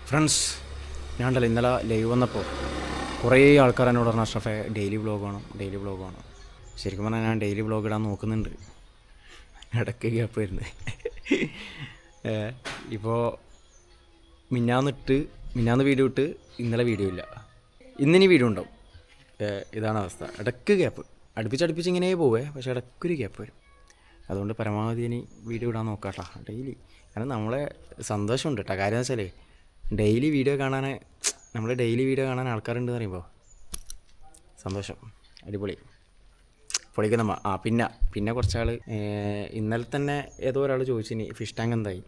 Friends, ഞാനുണ്ടല്ലോ ഇന്നലെ live വന്നപ്പോൾ കുറേ ആൾക്കാർ എന്നോട് പറഞ്ഞു അഷ്റഫേ ഡെയിലി വ്ളോഗ് വേണം. ശരിക്കും പറഞ്ഞാൽ ഞാൻ ഡെയിലി വ്ളോഗ് ഇടാൻ നോക്കുന്നുണ്ട്, ഇടയ്ക്ക് ഗ്യാപ്പ് വരുന്നത്. ഇപ്പോൾ മിന്നാന്ന് വീഡിയോ ഇട്ട് ഇന്നലെ വീഡിയോ ഇല്ല, ഇന്നിനി വീഡിയോ ഉണ്ടാവും. ഇതാണ് അവസ്ഥ. ഇടയ്ക്ക് ഗ്യാപ്പ് അടുപ്പിച്ച് ഇങ്ങനെ പോവേ, പക്ഷേ ഇടയ്ക്കൊരു ഗ്യാപ്പ് വരും. അതുകൊണ്ട് പരമാവധി ഇനി വീഡിയോ ഇടാൻ നോക്കാട്ടോ ഡെയിലി. കാരണം നമ്മളെ സന്തോഷമുണ്ട് കേട്ടോ. കാര്യം എന്ന് വെച്ചാൽ ഡെയിലി വീഡിയോ കാണാൻ ആൾക്കാരുണ്ടെന്ന് പറയുമ്പോൾ സന്തോഷം. അടിപൊളി പൊളിക്കുന്നമ്മ. പിന്നെ കുറച്ചാൾ ഇന്നലെ തന്നെ ഏതോ ഒരാൾ ചോദിച്ചിനി ഫിഷ് ടാങ്ക് എന്തായി.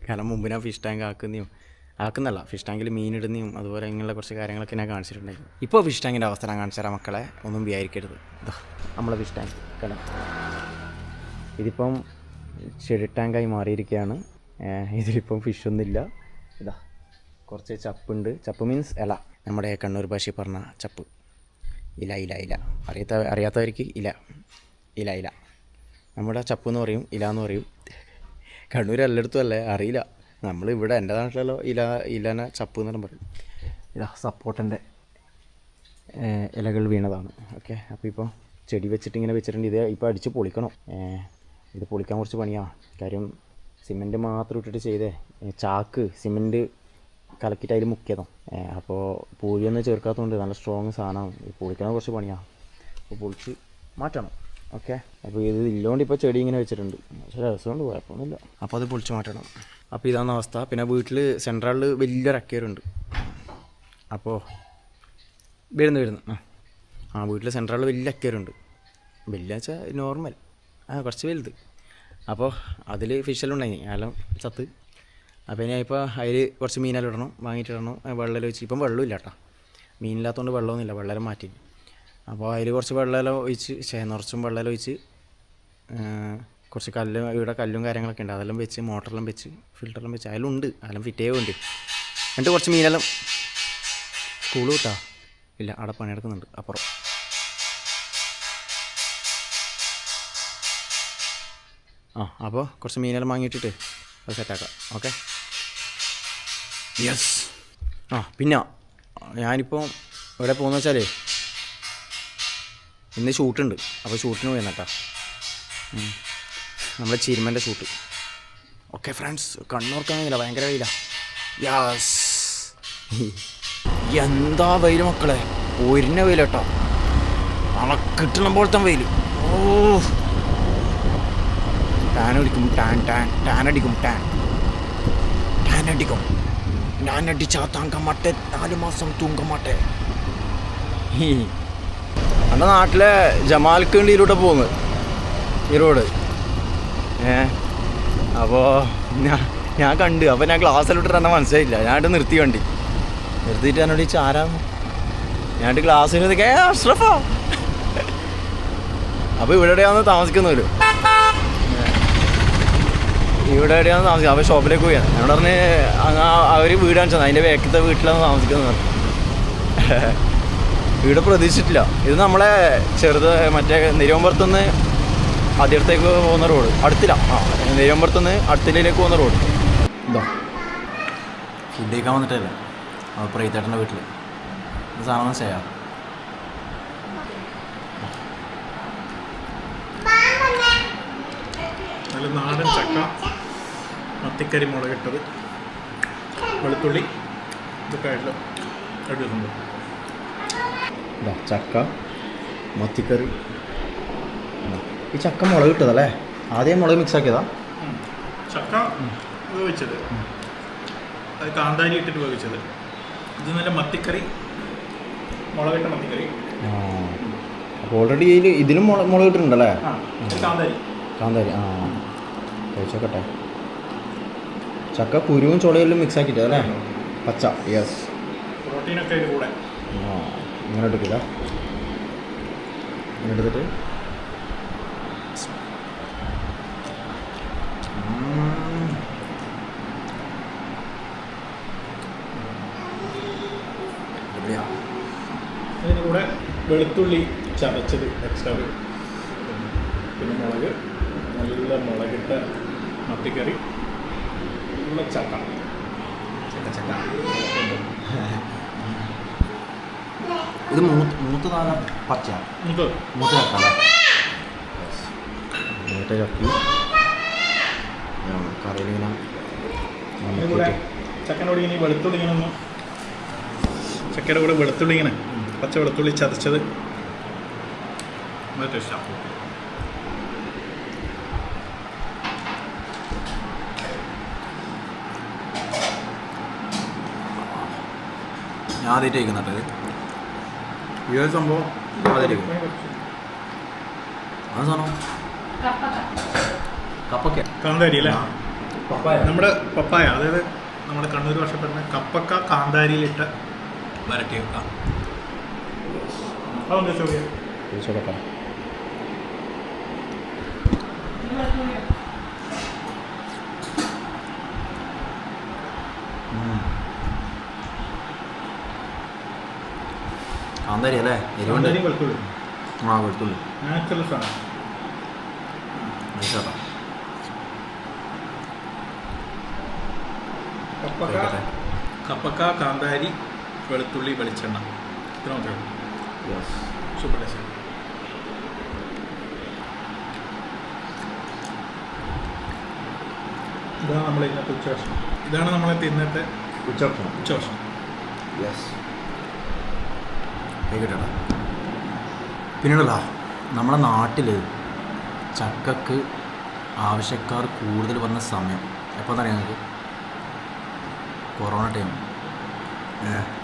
കാരണം മുമ്പ് ഞാൻ ഫിഷ് ടാങ്ക് ആക്കുന്നല്ല, ഫിഷ് ടാങ്കിൽ മീനിടുന്നതും അതുപോലെ ഇങ്ങനെയുള്ള കുറച്ച് കാര്യങ്ങളൊക്കെ ഞാൻ കാണിച്ചിട്ടുണ്ടായിരുന്നു. ഇപ്പോൾ ഫിഷ് ടാങ്കിൻ്റെ അവസ്ഥ ഞാൻ കാണിച്ചു തരാം മക്കളെ, ഒന്നും വിചാരിക്കരുത്. നമ്മളെ ഫിഷ് ടാങ്ക് കാണാം. ഇതിപ്പം ചെടി ടാങ്കായി മാറിയിരിക്കുകയാണ്. ഇതിലിപ്പം ഫിഷൊന്നുമില്ല. ഇതാ കുറച്ച് ചപ്പുണ്ട്. ചപ്പ് മീൻസ് ഇല, നമ്മുടെ കണ്ണൂർ ഭാഷയിൽ പറഞ്ഞ ചപ്പ്. ഇല അറിയാത്തവർക്ക് ഇല നമ്മുടെ ചപ്പ് എന്ന് പറയും, ഇല എന്ന് പറയും. കണ്ണൂർ എല്ലായിടത്തും അല്ലേ അറിയില്ല. നമ്മളിവിടെ എൻ്റെ നാട്ടിലല്ലോ ഇലനെ ചപ്പ് എന്നെല്ലാം പറയും. ഇതാ സപ്പോർട്ടൻ്റെ ഇലകൾ വീണതാണ്. ഓക്കെ, അപ്പോൾ ഇപ്പോൾ ചെടി വെച്ചിട്ട് ഇങ്ങനെ വെച്ചിട്ടുണ്ട്. ഇത് ഇപ്പോൾ അടിച്ച് പൊളിക്കണം. ഇത് പൊളിക്കാൻ കുറച്ച് പണിയാണ്. കാര്യം സിമെൻറ്റ് മാത്രം ഇട്ടിട്ട് ചെയ്തേ, ചാക്ക് സിമെൻറ്റ് കലക്കിയിട്ട് അതിൽ മുക്കിയതാണ്. അപ്പോൾ പൂഴിയൊന്നും ചേർക്കാത്തതുകൊണ്ട് നല്ല സ്ട്രോങ് സാധനമാണ്. പൊളിക്കാൻ കുറച്ച് പണിയാണ്. അപ്പോൾ പൊളിച്ച് മാറ്റണം. ഓക്കെ, അപ്പോൾ ഇത് ഇല്ലോണ്ട് ഇപ്പോൾ ചെടി ഇങ്ങനെ വെച്ചിട്ടുണ്ട്. പക്ഷേ രസമുണ്ട്, കുഴപ്പമൊന്നുമില്ല. അപ്പോൾ അത് പൊളിച്ച് മാറ്റണം. അപ്പോൾ ഇതാണ് അവസ്ഥ. പിന്നെ വീട്ടിൽ സെൻട്രലിൽ വലിയൊരു അക്കയറുണ്ട്. അപ്പോൾ വരുന്നു വീട്ടിൽ സെൻട്രലിൽ വലിയ അക്കയറുണ്ട്. വലിയ വെച്ചാൽ നോർമൽ, കുറച്ച് വലുത്. അപ്പോൾ അതിൽ ഫിഷെല്ലാം ഉണ്ടായി, എല്ലാം ചത്ത്. അപ്പോൾ ഇനി ഇപ്പോൾ അതിൽ കുറച്ച് മീനെല്ലാം ഇടണം, വാങ്ങിയിട്ടിടണം. വെള്ളം ഒഴിച്ച് ഇപ്പം വെള്ളമില്ല കേട്ടോ, മീനില്ലാത്തതുകൊണ്ട് വെള്ളമൊന്നുമില്ല, വെള്ളം മാറ്റി. അപ്പോൾ അതിൽ കുറച്ച് വെള്ളമെല്ലാം ഒഴിച്ച് നിറച്ചും വെള്ളമെല്ലാം ഒഴിച്ച് കുറച്ച് ഇവിടെ കല്ലും കാര്യങ്ങളൊക്കെ ഉണ്ട്, അതെല്ലാം വെച്ച് മോട്ടറെല്ലാം വെച്ച് ഫിൽറ്ററെല്ലാം വെച്ച് അതിലുണ്ട്, അതെല്ലാം ഫിറ്റ് ചെയ്യുന്നുണ്ട്. എന്നിട്ട് കുറച്ച് മീനെല്ലാം സ്കൂൾ കിട്ടാ ഇല്ല, അവിടെ പണിയെടുക്കുന്നുണ്ട് അപ്പുറം. അപ്പോൾ കുറച്ച് മീനെല്ലാം വാങ്ങിയിട്ടിട്ട് അത് സെറ്റാക്കാം. Okay, yes. പിന്നെ ഞാനിപ്പോൾ ഇവിടെ പോകുന്ന വെച്ചാൽ ഇന്ന് ഷൂട്ടുണ്ട്. അപ്പോൾ ഷൂട്ടിന് പോയി കേട്ടോ, നമ്മുടെ ചിരുമൻ്റെ ഷൂട്ട്. ഓക്കെ ഫ്രണ്ട്സ്, കണ്ണൂർക്കാണെങ്കില ഭയങ്കര വെയിലാണ്. യാസ്, എന്താ വെയിൽ മക്കളെ, ഒരിഞ്ഞ വെയിൽ കേട്ടോ, നമ്മളെ കിട്ടണം പോലത്തെ വെയിൽ. ടാനടിക്കും ഞാനടിച്ചാ താങ്ക മാട്ടെ, 4 മാസം തൂങ്ക മാട്ടെ. എൻ്റെ നാട്ടിലെ ജമാൽക്കണ്ടിയിലൂടെ പോകുന്നത് ഈ റോഡ്. അപ്പോൾ ഞാൻ കണ്ട്. അപ്പോൾ ഞാൻ ഗ്ലാസ്സിലോട്ട് തന്നെ മനസ്സിലായില്ല. ഞാനിട്ട് നിർത്തി വണ്ടി നിർത്തിയിട്ട് എന്നോട് ചോദിച്ചാൽ ആരാന്ന്. ഞാനിട്ട് ഗ്ലാസ്സിൽ അഷ്റഫാ. അപ്പോൾ ഇവിടെ എവിടെയാണെന്ന് താമസിക്കുന്നവര്, ഇവിടെ എവിടെയാണ് താമസിക്കുന്നത്. അപ്പോൾ ഷോപ്പിലേക്ക് പോയാണ്. എന്നോട് പറഞ്ഞ് അവർ വീട് കാണിച്ചത് അതിൻ്റെ വേക്കത്തെ വീട്ടിലാണ് താമസിക്കുന്നത്. വീട് പ്രതീക്ഷിച്ചിട്ടില്ല. ഇത് നമ്മളെ മറ്റേ നെരുവമ്പുറത്തുനിന്ന് അതിർത്തേക്ക് പോകുന്ന റോഡ്. അടുത്തില്ല, നെരുവമ്പുറത്തുനിന്ന് അടുത്തിലേക്ക് പോകുന്ന റോഡ്. ഇതോ ഫുഡ് കഴിക്കാൻ വന്നിട്ടല്ല, പ്രൈത്തേട്ടൻ്റെ വീട്ടിൽ സാധനം ചെയ്യാം. നല്ല നാടൻ ചക്ക, മത്തിക്കറി മുളകിട്ടത്, വെളുത്തുള്ളി, ഇതൊക്കെ ആയിട്ട് അടിപൊളിയുണ്ട്. ചക്ക മത്തിക്കറി. ഈ ചക്ക മുളക് ഇട്ടതല്ലേ, ആദ്യം മുളക് മിക്സ് ആക്കിയതാ. ചക്ക വേവിച്ചത്, അത് കാന്താരി ഇട്ടിട്ട് വേവിച്ചത്. ഇത് നല്ല മത്തിക്കറി, മുളകിട്ട മത്തിക്കറി. അപ്പോൾ ഓൾറെഡി ഇതിലും മുളക് ഇട്ടിട്ടുണ്ടല്ലേ. കാന്താരി കഴിച്ചോക്കട്ടെ. ചക്ക കുരുവും ചുളയെല്ലാം മിക്സ് ആക്കിയിട്ടല്ലേ, പച്ച. യെസ്, പ്രോട്ടീനൊക്കെ ഇതിൽ കൂടെ. ഇങ്ങനെ എടുക്കില്ല, ഇങ്ങനെ എടുത്തിട്ട് അതിന് കൂടെ വെളുത്തുള്ളി ചതച്ചത് എക്സ്ട്രാ, പിന്നെ മുളക്, നല്ല മുളകിട്ട മത്തിക്കറി, ഉള്ള ചക്ക. ചക്ക. ഇത് മൂത്ത് നാളെ പച്ച മൂത്ത ചക്ക അല്ലേ? മൂത്ത ചക്കി കറിയിലിങ്ങനെ ചക്കനോട് ഇങ്ങനെ വെളുത്തുള്ളി ഇങ്ങനെ ഒന്ന് ചക്കയുടെ കൂടെ വെളുത്തുള്ളി ഇങ്ങനെ പച്ച വെളുത്തുള്ളി ചതച്ചത് നല്ല ടേസ്റ്റാണ്. ഞാൻ ആദ്യമായിട്ട് കഴിക്കുന്നുണ്ട് ഈ ഒരു സംഭവം ആദ്യമായിട്ട് ആ സാധനം കപ്പക്ക കാന്താരി അല്ലേ? പപ്പായ നമ്മുടെ പപ്പായ, അതായത് നമ്മുടെ കണ്ണൂർ ഭാഷപ്പെടുന്ന കപ്പക്ക കാന്താരിയിലിട്ട് വരട്ടി വെക്കാം. അതെന്താ ചോദ്യം? ചോദിച്ചോട്ടെ. കാന്താരി അല്ലേ? എരിവുണ്ട്. കാന്താരി വെളുത്തുള്ളി ആ വെളുത്തുള്ളി നാച്ചുറൽ സാധനം. ചോദിച്ചോട്ടെ. കപ്പക്ക കാന്താരി വെളുത്തുള്ളി വെളിച്ചെണ്ണ ഇത്ര മാത്രമേ ഉള്ളൂ. Super taste. ഇതാണ് നമ്മൾ ഇന്നത്തെ ഉച്ചഭക്ഷണം. ഇതാണ് നമ്മളെ ഇന്നത്തെ ഉച്ചഭക്ഷണം. പിന്നീടല്ല നമ്മുടെ നാട്ടിൽ ചക്കക്ക് ആവശ്യക്കാർ കൂടുതൽ വന്ന സമയം എപ്പോൾ എന്നറിയാം ഞങ്ങൾക്ക്? Corona time.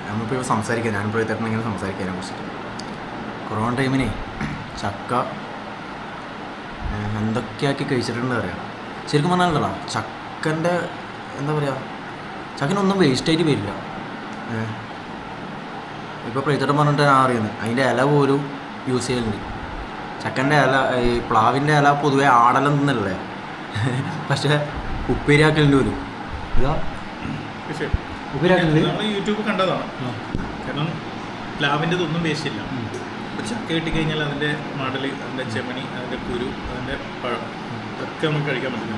നമ്മളിപ്പോൾ ഇപ്പോൾ സംസാരിക്കാം, ഞാനിപ്പോൾ ഇങ്ങനെ സംസാരിക്കാൻ കുറിച്ചിട്ട്. കൊറോണ ടൈമിന് ചക്ക എന്തൊക്കെയാക്കി കഴിച്ചിട്ടുണ്ട് അറിയാം. ശരിക്കും പറഞ്ഞാലല്ല ചക്കൻ്റെ എന്താ പറയുക, ചക്കനൊന്നും വേസ്റ്റായിട്ട് വരില്ല. ഇപ്പോൾ പ്രീതട്ടം പറഞ്ഞിട്ട് ഞാൻ അറിയുന്നത് അതിൻ്റെ ഇല പോലും യൂസ് ചെയ്യലുണ്ട്. ചക്കൻ്റെ ഇല, ഈ പ്ലാവിൻ്റെ ഇല പൊതുവെ ആടെല്ലാം തിന്നല്ലേ, പക്ഷേ ഉപ്പേരിയാക്കലിൻ്റെ പോലും ഇതാ ഉപ്പേരിയാക്കലുണ്ട്. നമ്മൾ യൂട്യൂബ് കണ്ടതാണ്. കാരണം പ്ലാവിൻ്റെ ഇതൊന്നും വേസ്റ്റ് ഇല്ല. ചക്ക കിട്ടിക്കഴിഞ്ഞാൽ അതിൻ്റെ മടൽ, അതിൻ്റെ ചെമണി, അതിൻ്റെ കുരു, അതിൻ്റെ പഴം ഒക്കെ നമുക്ക് കഴിക്കാൻ പറ്റില്ല.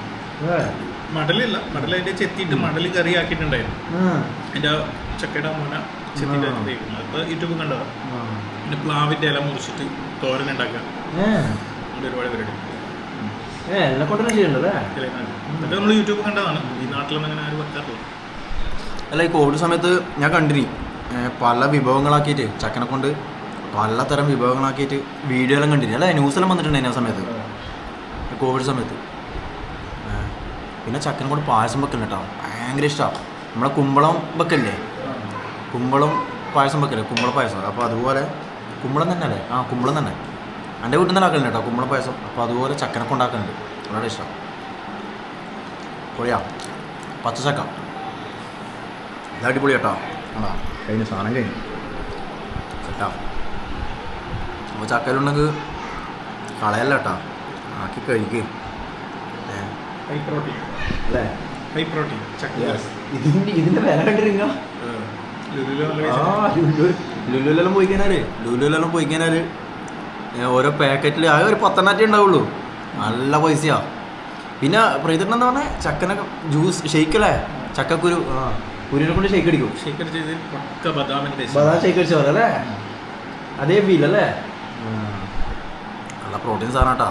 മടലില്ല, മടൽ അതിൻ്റെ ചെത്തിയിട്ട് മടൽ കറി ആക്കിയിട്ടുണ്ടായിരുന്നു. അതിൻ്റെ ചക്കയുടെ മുന ചെത്തിയിട്ട് തേക്കുന്നത്. അപ്പോൾ യൂട്യൂബ് കണ്ടതാണ്. പിന്നെ പ്ലാവിൻ്റെ ഇല മുറിച്ചിട്ട് തോരൻ ഉണ്ടാക്കുക, അതിൻ്റെ ഒരുപാട് പരിപാടി. അതൊക്കെ നമ്മൾ യൂട്യൂബ് കണ്ടതാണ്. ഈ നാട്ടിലൊന്നും അങ്ങനെ ആരും വെക്കാറില്ല. അല്ല, ഈ കോവിഡ് സമയത്ത് ഞാൻ കണ്ടിനി പല വിഭവങ്ങളാക്കിയിട്ട് ചക്കനെ കൊണ്ട് പലതരം വിഭവങ്ങളാക്കിയിട്ട് വീഡിയോ എല്ലാം കണ്ടിനി. അല്ല, ന്യൂസെല്ലാം വന്നിട്ടുണ്ടായിരുന്നു ആ സമയത്ത്, കോവിഡ് സമയത്ത്. പിന്നെ ചക്കനെ കൊണ്ട് പായസം വെക്കലുണ്ട് കേട്ടോ, ഭയങ്കര ഇഷ്ടമാണ്. നമ്മളെ കുമ്പളം വെക്കല്ലേ, കുമ്പളം പായസം വെക്കല്ലേ, കുമ്പള പായസം. അപ്പോൾ അതുപോലെ കുമ്പളം തന്നെ അല്ലേ? ആ കുമ്പളം തന്നെ. എൻ്റെ വീട്ടിൽ നിന്ന് ആക്കലുണ്ട് കേട്ടോ കുമ്പളം പായസം. അപ്പോൾ അതുപോലെ ചക്കനെ കൊണ്ടാക്കുന്നുണ്ട്, വളരെ ഇഷ്ടം. പൊളിയാ പച്ചച്ചക്ക, ഇത് അടിപൊളി കേട്ടോ. ആണോ കഴിഞ്ഞു, സാധനം കഴിഞ്ഞു സെറ്റാ. അപ്പോൾ ചക്കയിലുണ്ടെങ്കിൽ കളയല്ല കേട്ടോ, ആക്കി കഴിക്കുക. ഹൈ പ്രോട്ടീൻ അല്ലേ? ഹൈ പ്രോട്ടീൻ ചക്ക. ഇതിൻ്റെ വില കണ്ടിരുന്ന ലുലുലെല്ലാം പോയി കഴിഞ്ഞാൽ ഓരോ പാക്കറ്റിൽ ആകെ ഒരു 10 ഉണ്ടാവുള്ളൂ. നല്ല പൈസയാ. പിന്നെ പ്രീതട്ടൻ എന്താ പറഞ്ഞാൽ ചക്കനൊക്കെ ജ്യൂസ് ഷെയ്ക്കല്ലേ, ചക്കക്കുരു കുരുവിനെ കൊണ്ട് ഷെയ്ക്ക് അടിക്കും. ബദാം ഷെയ്ക്ക് അടിച്ച പോലെ അല്ലേ? അതേ ഫീൽ അല്ലേ? നല്ല പ്രോട്ടീൻ സാധനം കേട്ടോ.